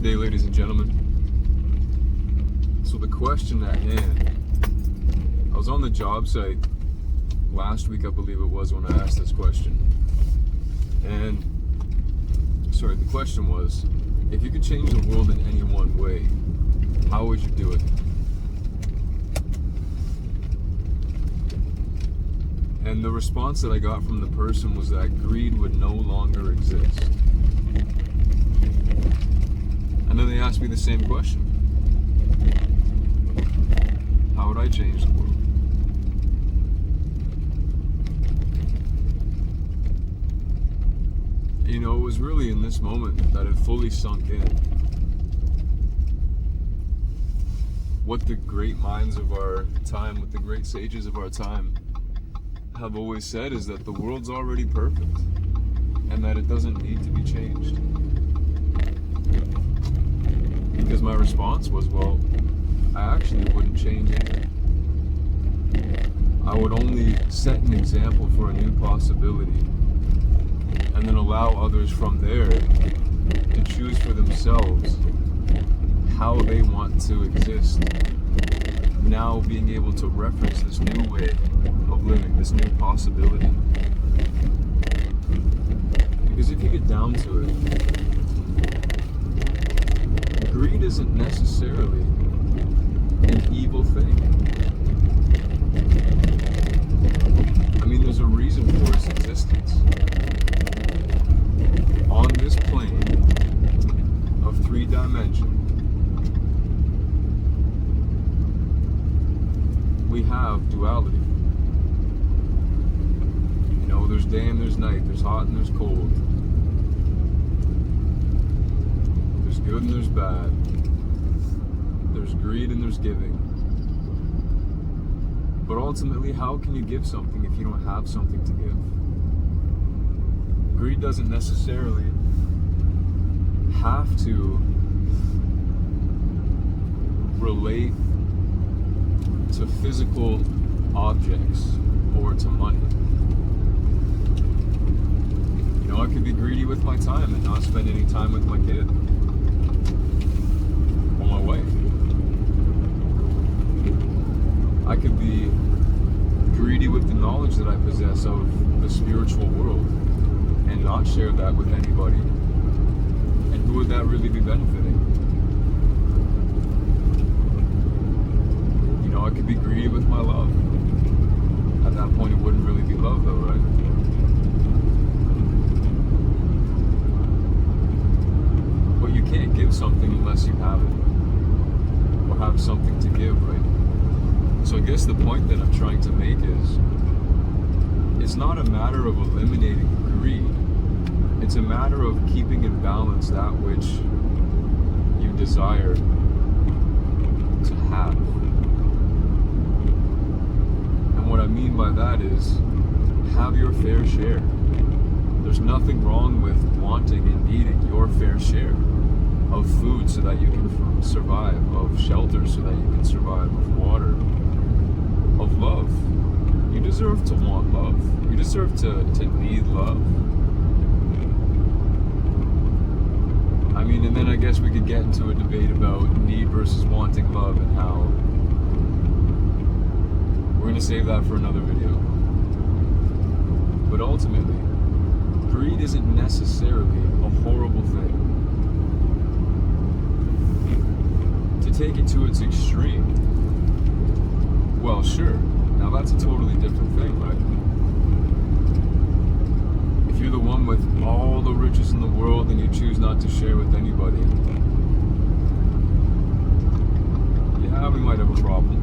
Good day, ladies and gentlemen. So the question at hand, I was on the job site last week, I believe it was, when I asked this question. And, the question was, if you could change the world in any one way, how would you do it? And the response that I got from the person was that greed would no longer exist. And then they asked me the same question. How would I change the world? You know, it was really in this moment that it fully sunk in. What the great minds of our time, what the great sages of our time have always said is that the world's already perfect and that it doesn't need to be changed. Because my response was, well, I actually wouldn't change anything. I would only set an example for a new possibility and then allow others from there to choose for themselves how they want to exist. Now being able to reference this new way of living, this new possibility. Because if you get down to it, greed isn't necessarily an evil thing. I mean, there's a reason for its existence. On this plane of 3 dimensions, we have duality. You know, there's day and there's night, there's hot and there's cold. There's good and there's bad. There's greed and there's giving. But ultimately, how can you give something if you don't have something to give? Greed doesn't necessarily have to relate to physical objects or to money. You know, I could be greedy with my time and not spend any time with my kid or my wife. I could be greedy with the knowledge that I possess of the spiritual world and not share that with anybody. And who would that really be benefiting? You know, I could be greedy with my love. At that point, it wouldn't really be love though, right? But you can't give something unless you have it. Or have something to give, right? So I guess the point that I'm trying to make is, it's not a matter of eliminating greed. It's a matter of keeping in balance that which you desire to have. And what I mean by that is, have your fair share. There's nothing wrong with wanting and needing your fair share of food so that you can survive, of shelter so that you can survive, of water, of love. You deserve to want love. You deserve to need love. I mean, and then I guess we could get into a debate about need versus wanting love and how we're going to save that for another video. But ultimately, greed isn't necessarily a horrible thing. To take it to its extreme, well, sure. Now that's a totally different thing, right? If you're the one with all the riches in the world and you choose not to share with anybody, yeah, we might have a problem.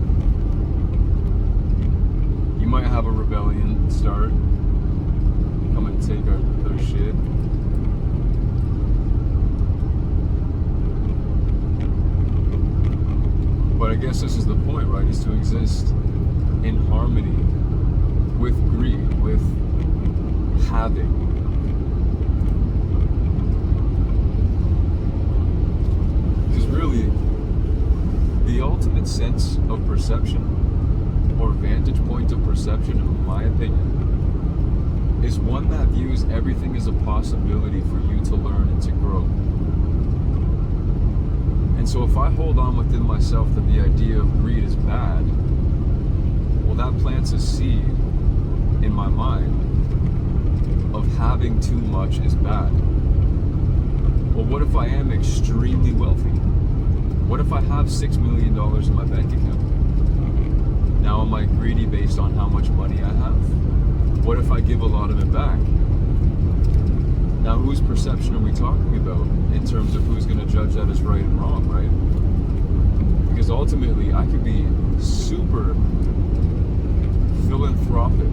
You might have a rebellion start, come and take their shit. But I guess this is the point, right? Is to exist in harmony with greed, with having. Because really, the ultimate sense of perception, or vantage point of perception, in my opinion, is one that views everything as a possibility for you to learn and to grow. And so if I hold on within myself that the idea of greed is bad, well, that plants a seed in my mind of having too much is bad. Well, what if I am extremely wealthy? What if I have $6 million in my bank account? Now am I greedy based on how much money I have? What if I give a lot of it back? Now whose perception are we talking about in terms of who's going to judge that as right and wrong, right? Because ultimately I could be super philanthropic,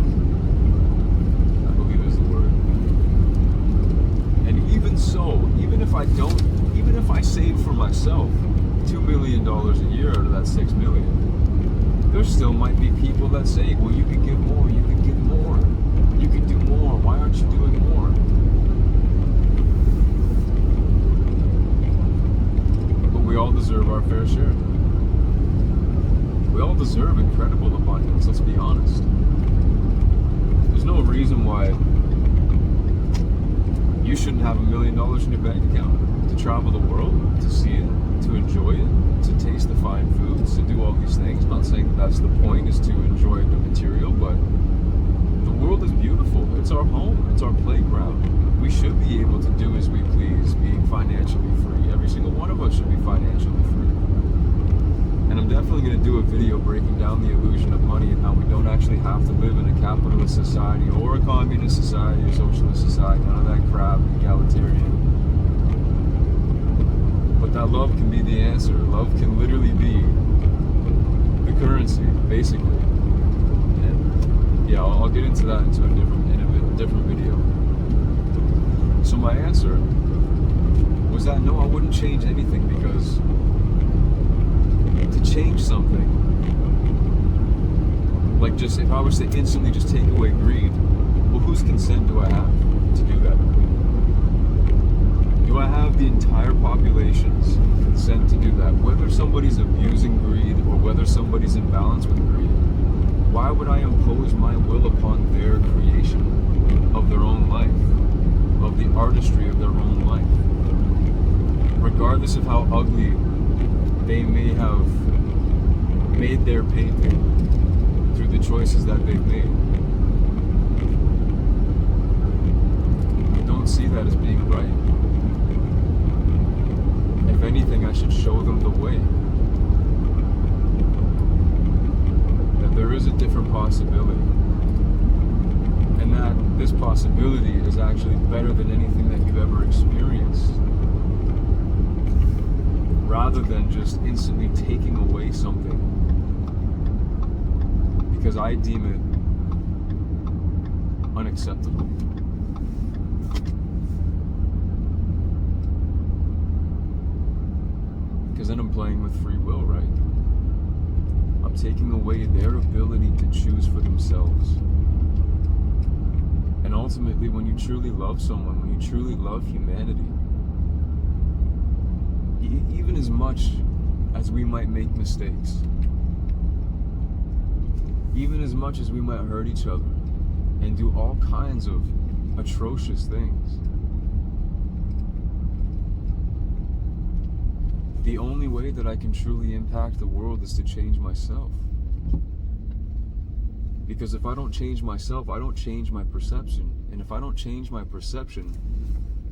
I believe is the word. And even so, even if I save for myself $2 million a year out of that $6 million, there still might be people that say, well, you could give more, you could give more, you could do more, why aren't you doing more? But we all deserve our fair share. We all deserve incredible abundance, let's be honest. There's no reason why you shouldn't have $1 million in your bank account to travel the world, to see it, to enjoy it, to taste the fine foods, to do all these things. I'm not saying that's the point, is to enjoy the material, but the world is beautiful. It's our home. It's our playground. We should be able to do as we please, being financially free. Every single one of us should be financially free. And I'm definitely going to do a video breaking down the illusion of money and how we don't actually have to live in a capitalist society or a communist society or socialist society, none of that crap, egalitarian. But that love can be the answer. Love can literally be the currency, basically. And yeah, I'll get into that in a different video. So my answer was that no, I wouldn't change anything, because to change something, like just if I was to instantly just take away greed, well, whose consent do I have to do that? Do I have the entire population's consent to do that? Whether somebody's abusing greed or whether somebody's in balance with greed, why would I impose my will upon their creation of their own life, of the artistry of their own life? Regardless of how ugly they may have made their painting through the choices that they've made. I don't see that as being right. If anything, I should show them the way. That there is a different possibility. And that this possibility is actually better than anything that you've ever experienced. Rather than just instantly taking away something. Because I deem it unacceptable. Because then I'm playing with free will, right? I'm taking away their ability to choose for themselves. And ultimately, when you truly love someone, when you truly love humanity, even as much as we might make mistakes, even as much as we might hurt each other and do all kinds of atrocious things, the only way that I can truly impact the world is to change myself. Because if I don't change myself, I don't change my perception. And if I don't change my perception,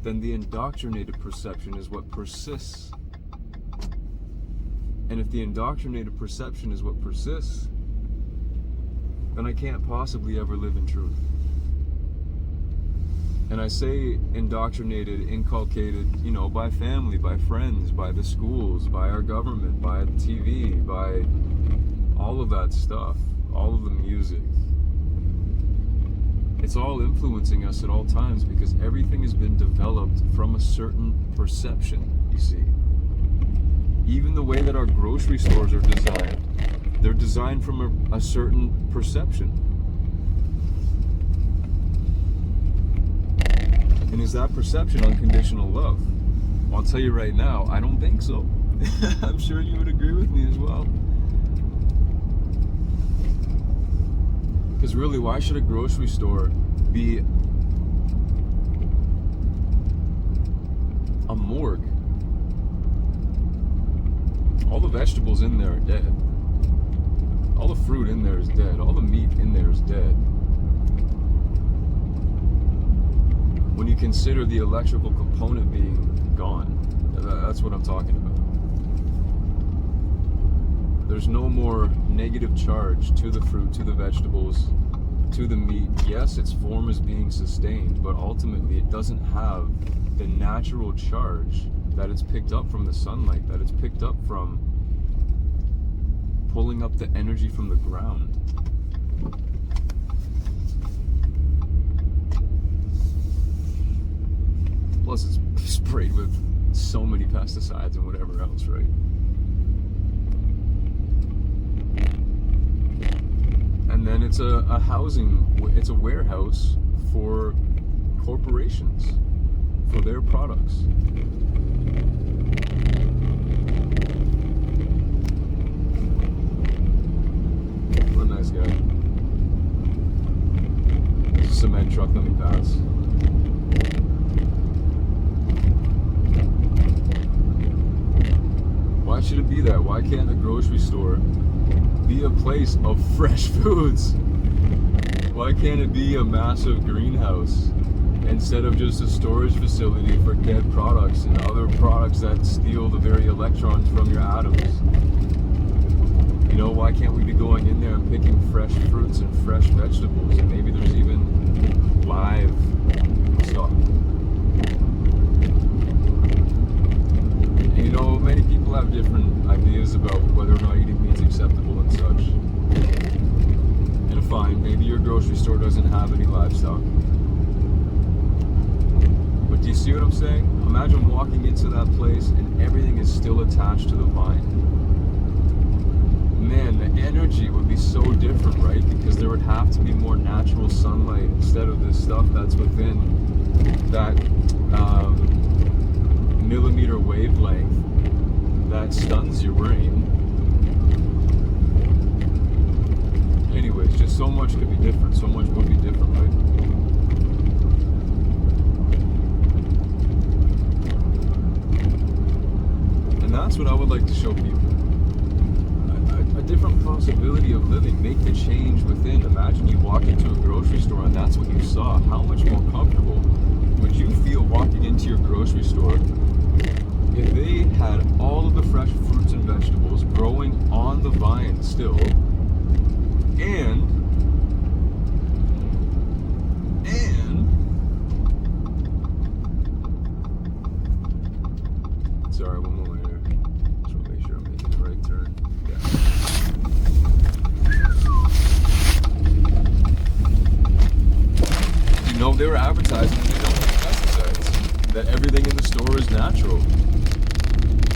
then the indoctrinated perception is what persists. And if the indoctrinated perception is what persists, then I can't possibly ever live in truth. And I say indoctrinated, inculcated, by family, by friends, by the schools, by our government, by the TV, by all of that stuff, all of the music. It's all influencing us at all times because everything has been developed from a certain perception, you see. Even the way that our grocery stores are designed, they're designed from a certain perception. And is that perception unconditional love? Well, I'll tell you right now, I don't think so. I'm sure you would agree with me as well. Because really, why should a grocery store be a morgue? vegetables in there are dead. All the fruit in there is dead. All the meat in there is dead. When you consider the electrical component being gone, that's what I'm talking about. There's no more negative charge to the fruit, to the vegetables, to the meat. Yes, its form is being sustained, but ultimately it doesn't have the natural charge that it's picked up from the sunlight, that it's picked up from pulling up the energy from the ground. Plus it's sprayed with so many pesticides and whatever else, right? And then it's a warehouse for corporations, for their products. What a nice guy. There's a cement truck, let me pass. Why should it be that? Why can't a grocery store be a place of fresh foods? Why can't it be a massive greenhouse instead of just a storage facility for dead products and other products that steal the very electrons from your atoms? You know, why can't we be going in there and picking fresh fruits and fresh vegetables, and maybe there's even live stuff? You know, many people have different ideas about whether or not eating meat's acceptable and such. And fine, maybe your grocery store doesn't have any livestock. But do you see what I'm saying? Imagine walking into that place and everything is still attached to the vine. Man, the energy would be so different, right? Because there would have to be more natural sunlight instead of this stuff that's within that millimeter wavelength that stuns your brain. Anyways, just so much could be different. So much would be different, right? And that's what I would like to show people. A different possibility of living. Make the change within. Imagine you walk into a grocery store and that's what you saw. How much more comfortable would you feel walking into your grocery store if they had all of the fresh fruits and vegetables growing on the vine still, and sorry, one moment here. Just want to make sure I'm making the right turn. Yeah. You know, they were advertising that they don't use pesticides, that everything in the store is natural.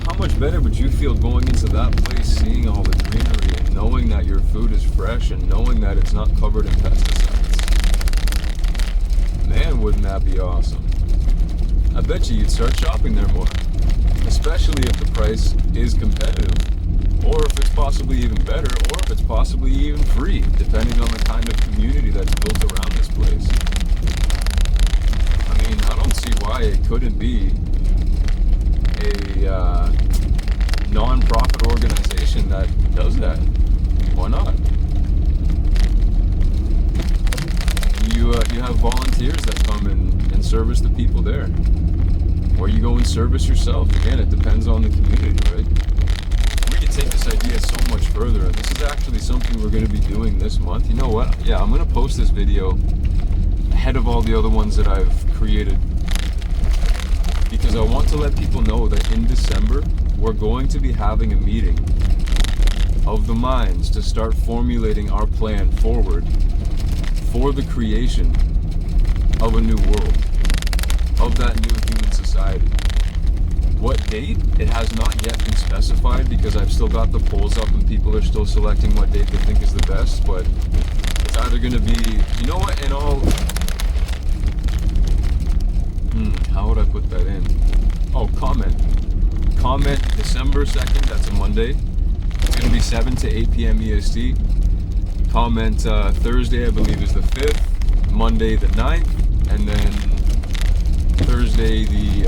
How much better would you feel going into that place, seeing all the greenery and knowing that your food is fresh and knowing that it's not covered in pesticides? Man, wouldn't that be awesome? I bet you'd start shopping there more, especially if the price is competitive, or if it's possibly even better, or if it's possibly even free, depending on the kind of community that's built around this place. I mean, I don't see why it couldn't be a non-profit organization that does that. Why not? You have volunteers that come and service the people there, or you go and service yourself. Again, it depends on the community, right? We could take this idea so much further, and this is actually something we're going to be doing this month. You know what? Yeah, I'm going to post this video ahead of all the other ones that I've created, because I want to let people know that in December, we're going to be having a meeting of the minds to start formulating our plan forward for the creation of a new world, of that new human society. What date? It has not yet been specified, because I've still got the polls up and people are still selecting what date they think is the best, but it's either going to be, you know what, how would I put that in? Oh, comment December 2nd, that's a Monday. It's going to be 7 to 8 p.m. EST. Comment Thursday, I believe, is the 5th, Monday the 9th, and then Thursday the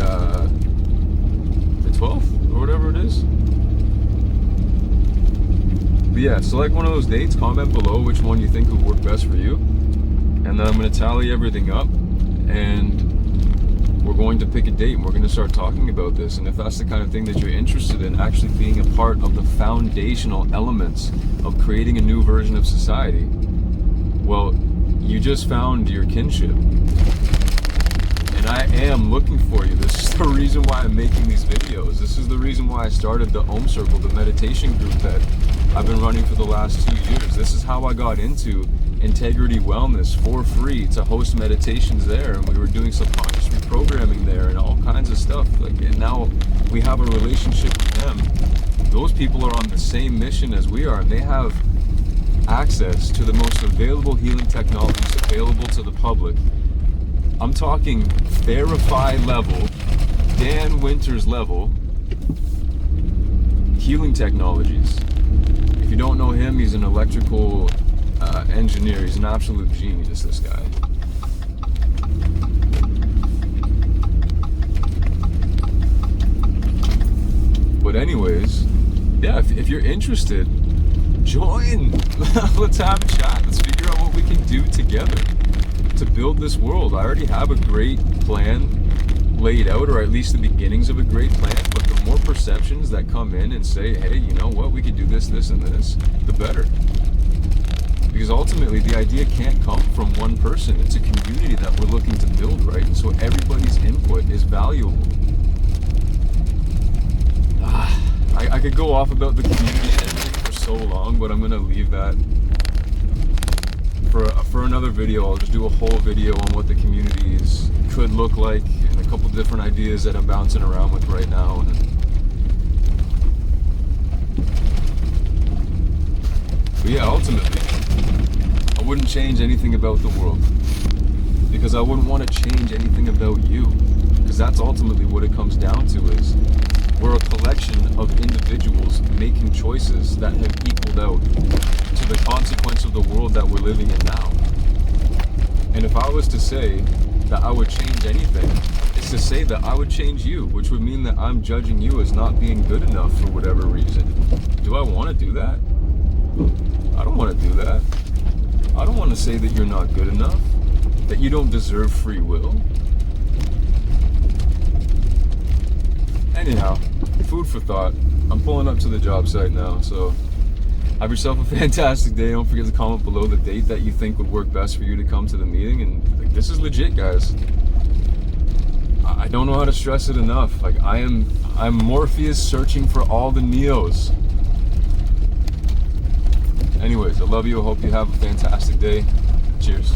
12th, or whatever it is. But yeah, select one of those dates, comment below which one you think would work best for you, and then I'm going to tally everything up, and we're going to pick a date, and we're going to start talking about this. And if that's the kind of thing that you're interested in, actually being a part of the foundational elements of creating a new version of society, well, you just found your kinship. And I am looking for you. This is the reason why I'm making these videos. This is the reason why I started the Om Circle, the meditation group that I've been running for the last 2 years. This is how I got into Integrity Wellness for free, to host meditations there, and we were doing subconscious reprogramming there and all kinds of stuff. Like, and now we have a relationship with them. Those people are on the same mission as we are, and they have access to the most available healing technologies available to the public. I'm talking Verify level, Dan Winters level healing technologies. If you don't know him, he's an electrical engineer. He's an absolute genius, this guy. But anyways, yeah, if you're interested, join. Let's have a chat. Let's figure out what we can do together to build this world. I already have a great plan laid out, or at least the beginnings of a great plan, but the more perceptions that come in and say, hey, you know what, we could do this, this, and this, the better. Because ultimately, the idea can't come from one person. It's a community that we're looking to build, right? And so everybody's input is valuable. I could go off about the community and everything for so long, but I'm going to leave that for another video. I'll just do a whole video on what the communities could look like and a couple different ideas that I'm bouncing around with right now. But yeah, ultimately, I wouldn't change anything about the world, because I wouldn't want to change anything about you, because that's ultimately what it comes down to. Is we're a collection of individuals making choices that have equaled out to the consequence of the world that we're living in now. And if I was to say that I would change anything, it's to say that I would change you, which would mean that I'm judging you as not being good enough for whatever reason. Do I want to do that? I don't want to do that. I don't want to say that you're not good enough, that you don't deserve free will. Anyhow, food for thought. I'm pulling up to the job site now, so have yourself a fantastic day. Don't forget to comment below the date that you think would work best for you to come to the meeting. And like, this is legit, guys. I don't know how to stress it enough. Like, I'm Morpheus searching for all the Neos. Anyways, I love you. I hope you have a fantastic day. Cheers.